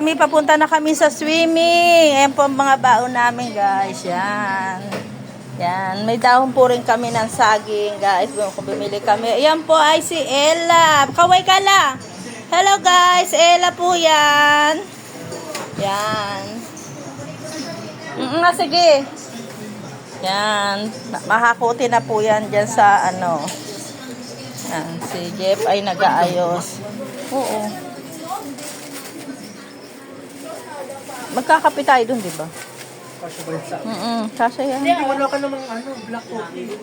kami, papunta na kami sa swimming. Ayan po ang mga baon namin, guys. Yan. Yan. May dahon po rin kami ng saging, guys. Kung bumili kami. Ayan po ay si Ella. Kaway ka la. Hello, guys. Ella po yan. Yan. Sige. Yan. Makakuti na po yan dyan sa ano. Yan. Si Jeff ay nag-aayos. Oo. Magkakape tayo dun, di ba? Kasya ba yun sa? Kasya yan. Hindi, wala ka namang black coffee.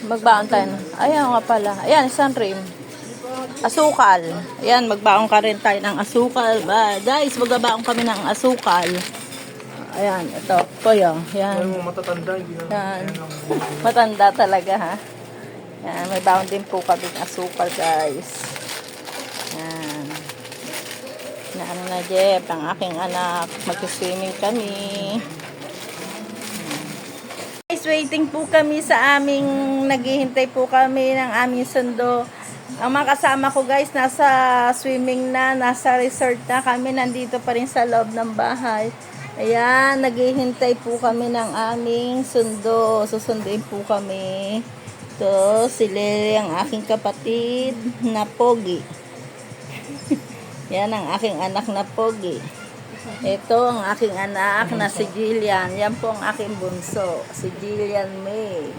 Magbaon tayo. Ayan nga pala. Ayan, isang rim. Asukal. Ayan, magbaon ka rin tayo ng asukal. Guys, magbabaon kami ng asukal. Ayan, ito. Kuya. Ayan. Ay, matatanda. Yan. Matanda talaga, ha? Yan, may baon din po kami ng asukal, guys. Yan. Na ano na, Jeff, ang aking anak. Mag-swimming kami. Guys, waiting po kami sa aming, naghihintay po kami ng aming sundo. Ang mga kasama ko, guys, nasa swimming na, nasa resort na kami. Nandito pa rin sa loob ng bahay. Ayan, naghihintay po kami ng aming sundo. Susunduin po kami. Ito, si Lily, ang aking kapatid na pogi. Yan ang aking anak na pogi. Ito ang aking anak na si Jillian. Yan po ang aking bunso, si Jillian May.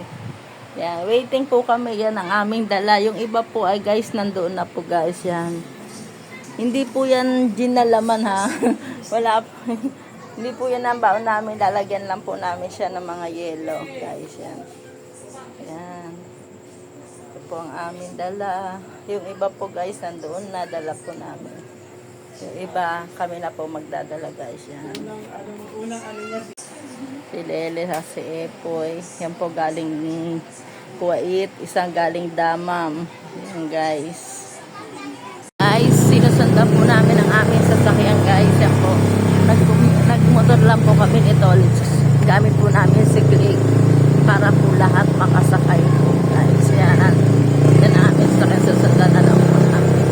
Yan, waiting po kami. Yan ang aming dala. Yung iba po ay guys, nandoon na po guys. Yan. Hindi po yan ginalaman ha. Wala po. Hindi po yan ang baon namin. Lalagyan lang po namin siya ng mga yellow. Guys, yan. Yan. Ito po ang aming dala. Yung iba po guys, nandoon na. Dala po namin. Yung iba, kami na po magdadala guys. Yan. Si Lele, si Epoy. Yan po galing Kuwait. Isang galing Damam. Yan guys. Guys, sinusundan po namin ang aming sasakyan guys. Yan po. Nagmotor lang po kami nito. Gamit po namin si Greg para po lahat makasakay po guys. Yan. Yan ang aming sasakyan. Susundan na lang po namin.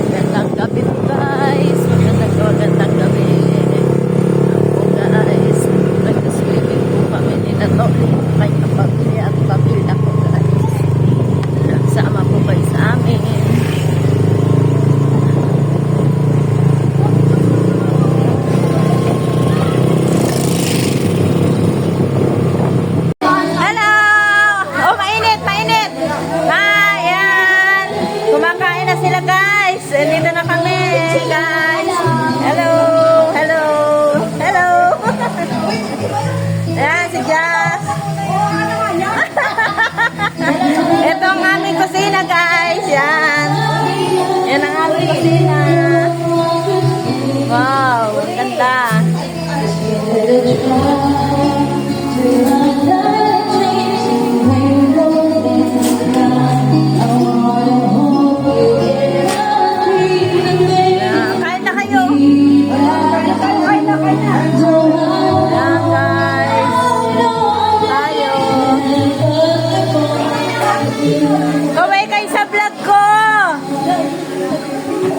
Magandang gabi po guys. Magandang gabi. Po guys. Nag-swimming po kami nila to. Kaya pamilya at pamilya po guys. Nagsama po kayo sa amin. Sila guys, dito na kami guys. Hello, hello, hello. Ayan si Jazz. Ito ang aming kusina guys. Yan. Yan ang aming kusina. Wow, ganda. Kaway kayo sa vlog ko.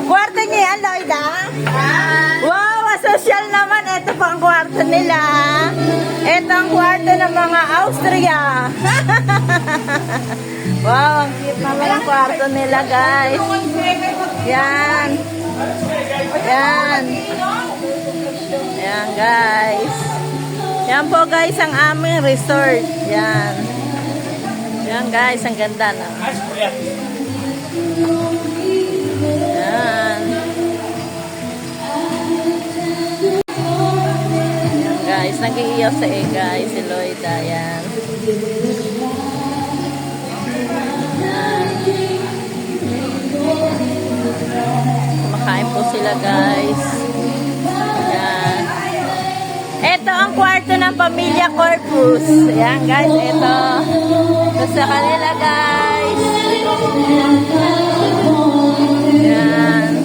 Kwarto niya yan, Lloyda? Wow, social naman. Ito pa ang kwarto nila. Ito ang kwarto ng mga Austria. Wow, ang cute naman ang kwarto nila, guys. Yan. Yan. Yan, guys. Yan po, guys, ang aming resort. Yan. Yan guys, ang ganda na. Yan. Yan guys, nag-iiyaw sa guys, si Lloyda. Yan. Yan. Kumakain po sila guys. Yan. Ito ang kwarto ng Pamilya Corpus. Yan guys, ito. Ito sa kanila guys. Yan.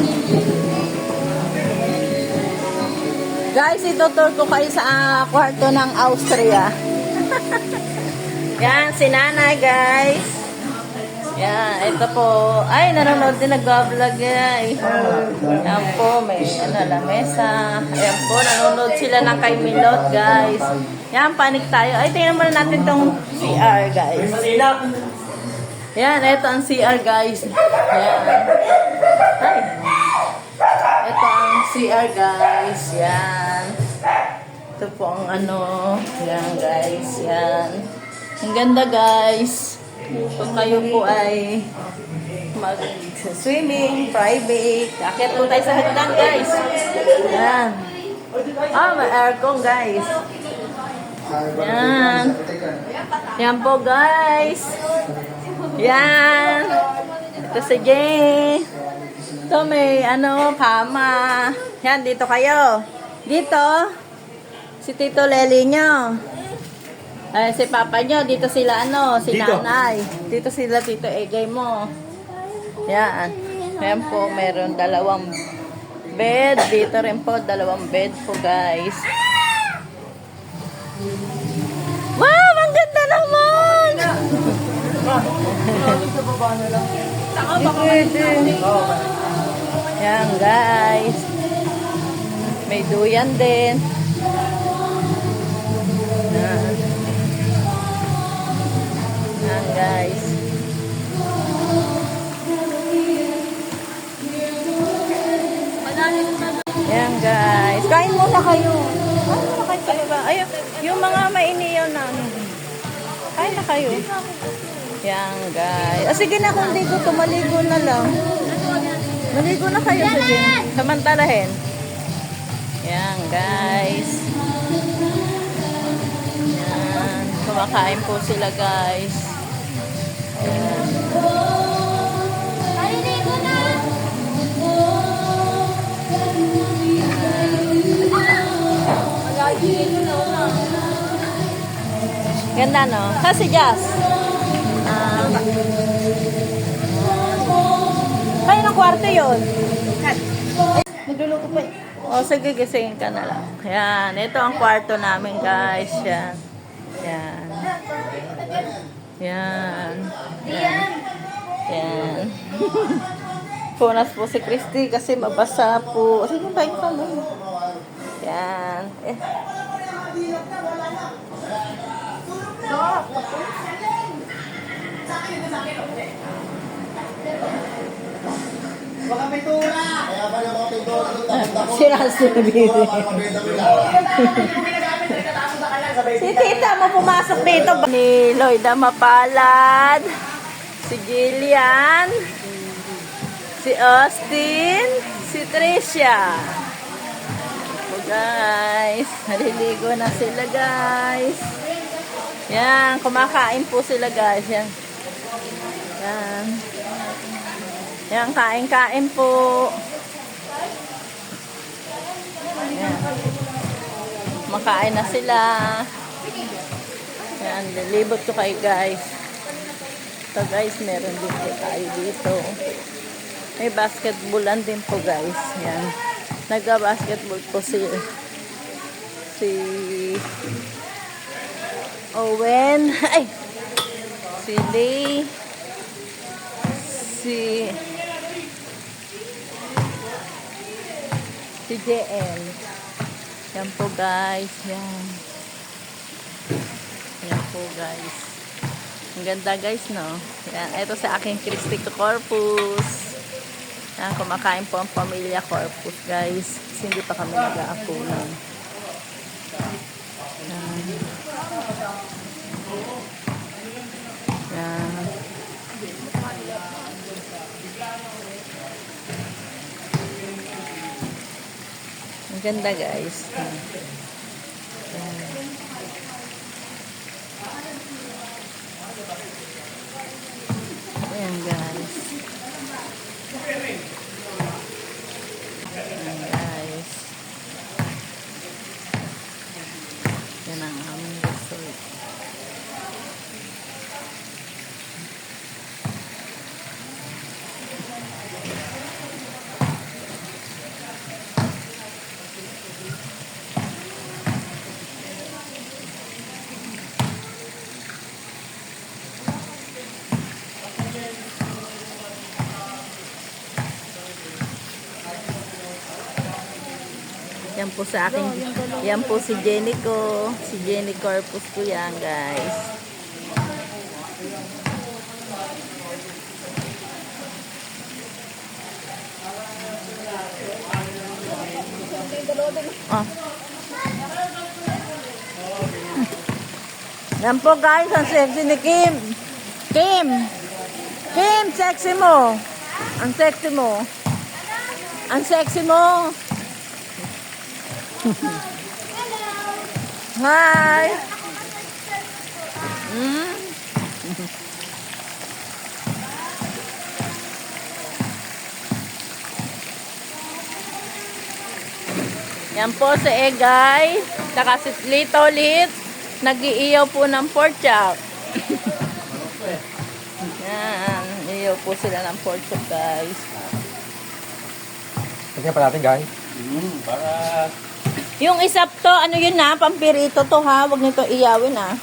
Guys, itutur ko kayo sa kwarto ng Austria. Yan, si nanay guys. Yan, ito po. Ay, nanonood din nag-vlog ay. Yan po, may lamesa. Ayan po, nanonood sila ng kay Milot, guys. Yan, panik tayo. Ay, tingnan muna natin tong CR, guys. Yan, ito ang CR, guys. Yan. Ay. Ito ang CR, guys. Yan. Ito po ang ano. Yan, guys. Yan. Ang ganda, guys. Kung kayo po ay mag-swimming, private, akit po tayo sa hagdan, guys. Yan. May aircon, guys. Yan. Yan po, guys. Yan. Ito si Jay. Ito may kama. Yan, dito kayo. Dito. Si Tito Lely nyo. Si papa nyo, dito sila si Dito. nanay. Dito sila, Tito Egay mo. Yan. Yan po, meron 2 bed. Dito rin po, 2 bed po, guys. Wow, ang ganda naman! Yan, guys. May duyan din. Yan. Yan, guys. Yan, guys. Kain muna kayo. Kain muna kayo sa baba. Ayun, yung mga mainiyaw na kain na kayo. Yan, guys. Sige na, kung di ko tumaligo na lang. Maligo na kayo, sige. Samantalahin. Yan, guys. Yan. Kumakain po sila, guys. Yan. Ganda, no? Kasi Jazz. Kayo ng kwarto yun. Nagluluto pa eh. Sige, gisingin ka na lang. Yan. Ito ang kwarto namin, guys. Yan. Yan. Yan. Yan. Yan. Punas po si Christy kasi mabasa po. Sige, baik pa mo. Yan. Baka pintura! Kaya ba yung mga pintura doon? Sinasabi. Si tita mo pumasok dito. Ni Lloyda Mapalad. Si Jillian. Si Austin. Si Tricia. So guys, naliligo na sila, guys. Yan, kumakain po sila, guys. Yan. Yan. Yan, kain-kain po. Yan. Makain na sila. Yan, lilibot ko kayo, guys. So, guys, meron din po tayo dito. May basketballan din po, guys. Yan. Nagka-basketball po si Owen. Ay! Si Lee. Si JL. Yan po, guys. Yan. Yan po, guys. Ang ganda, guys, no? Yan. Ito sa aking Christy Corpus. Yan. Kumakain po ang pamilya Corpus, guys. Kasi hindi pa kami nag-aapunan. Yan. Yan. Ang ganda, guys. Ayan, guys. Ayan, guys. Yan ang aming resort. Yan po sa akin. Yan po si Jenny ko. Si Jenny Corpus ko yan, guys. Ah. Yan po guys, ang sexy ni Kim. Kim! Kim, sexy mo. Ang sexy mo. Ang sexy mo. Hi! Hmm? Yan po si Egay. Saka si Lito Lit. Nag-iiyaw po ng pork chop. Yan. Iiyaw po sila ng pork chop, guys. Tignan pa natin, guys. Para... Yung isap to, ano yun na? Pampirito to ha. Huwag nito iyawin ha.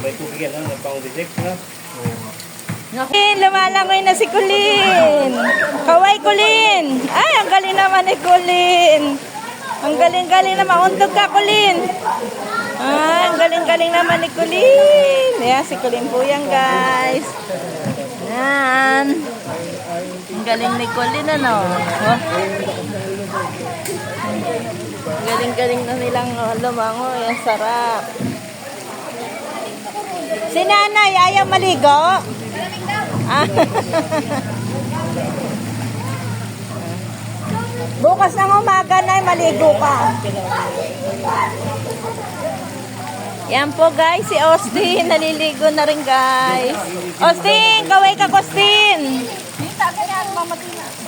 May tubig yan, nagpang-reject na. Kulin, lumalangoy na si Kulin. Kaway Kulin. Ay, ang galing naman ni Kulin. Ang galing-galing naman. Untog ka, Kulin. Ay, ang galing-galing naman ni Kulin. Yan, si Kulin po yan, guys. Yan. Ang galing ni Kulin, ano? Oh. Ang galing-galing na nilang lumangoy. Ang sarap. Si nanay, ayaw maligo? Ah. Bukas ng umaga na, maligo ka. Yan po guys, si Austin, naliligo na rin guys. Austin, kaway ka, Austin.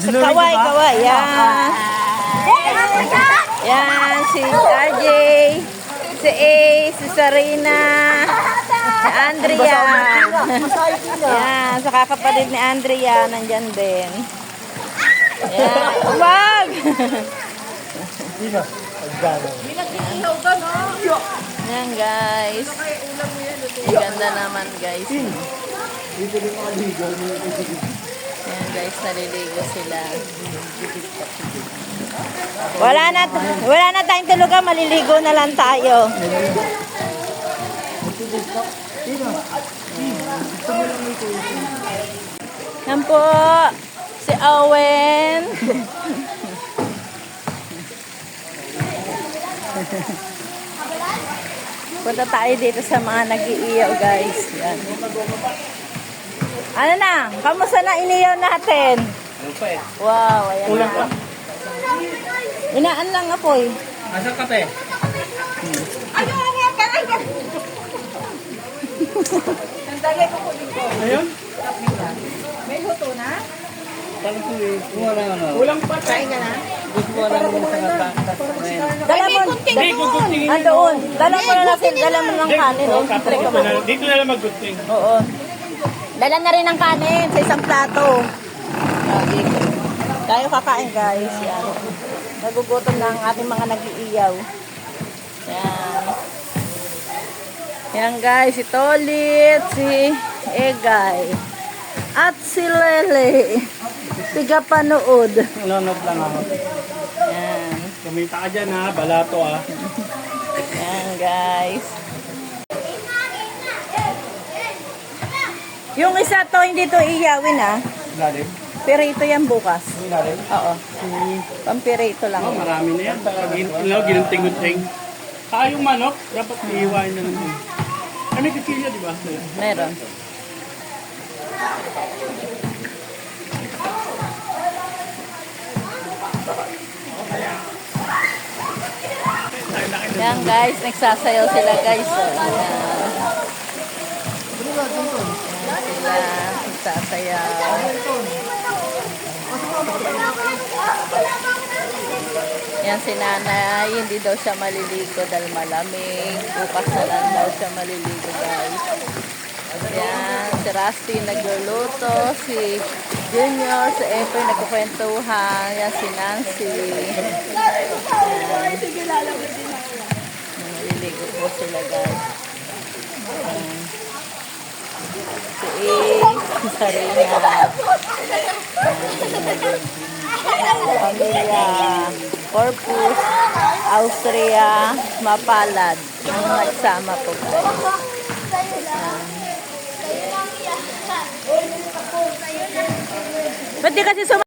Kaway, kaway, yan. Yan, si RJ, si Ace, si Sarina. Si Andrea. Yan, sa kakapatid ni Andrea, nandyan din. Yan, wag! Yan guys. Ang ganda naman guys. Yan guys, naliligo sila. Wala na tayong tulugan, maliligo na lang tayo. Yan po, si Owen. Punta tayo dito sa mga nag-iiyaw guys. Yan. Ano na? Kamusta na iniyaw natin? Ano pa eh? Wow, ayan Ulam na. pa? Inaan lang apoy. Asan kape? Ayun? May luto na? Ulam pa. Kain ka na? Gusto na naman sa kata. Dala mo. Andoon. Dala mo na natin. Dala mo ng kanin. Oh. Dito na lang mag-gunting. Oo. Dala na rin ng kanin sa isang plato. Lagi. Tayo kakain guys. Yan. Nagugutom na ang ating mga nag-iiyaw. Yan. Yan guys. Si Tolit. Si Egay. At si Lele. Tiga panood. Nanonood lang ako. Yan. Kumita ka dyan ha. Balato ha. Yan guys. Yung isa to, hindi to iyawin ah. Lalim? Pirito yan bukas. Lalim? Oo. Pampirito lang. Oh, marami na yan. Ginunting-gunting. Yung manok, dapat iiwain na naman. May kikilya, di ba? Meron. Yan guys, nagsasayaw sila guys. So, ayan. Ayan sila, nagsasayaw. Yan si nanay, hindi daw siya maliligo dahil malamig. Bukas na lang daw siya maliligo guys. Yan, si Rusty nagluluto, si Junior, si Epoy nagkukwentuhan, yan si Nancy. Yan. Naliligo po sila guys. Ayan. Si A, Sarina. Pamilya Corpus, Austria, Mapalad. Ang nagsama po guys. Ba't di kasi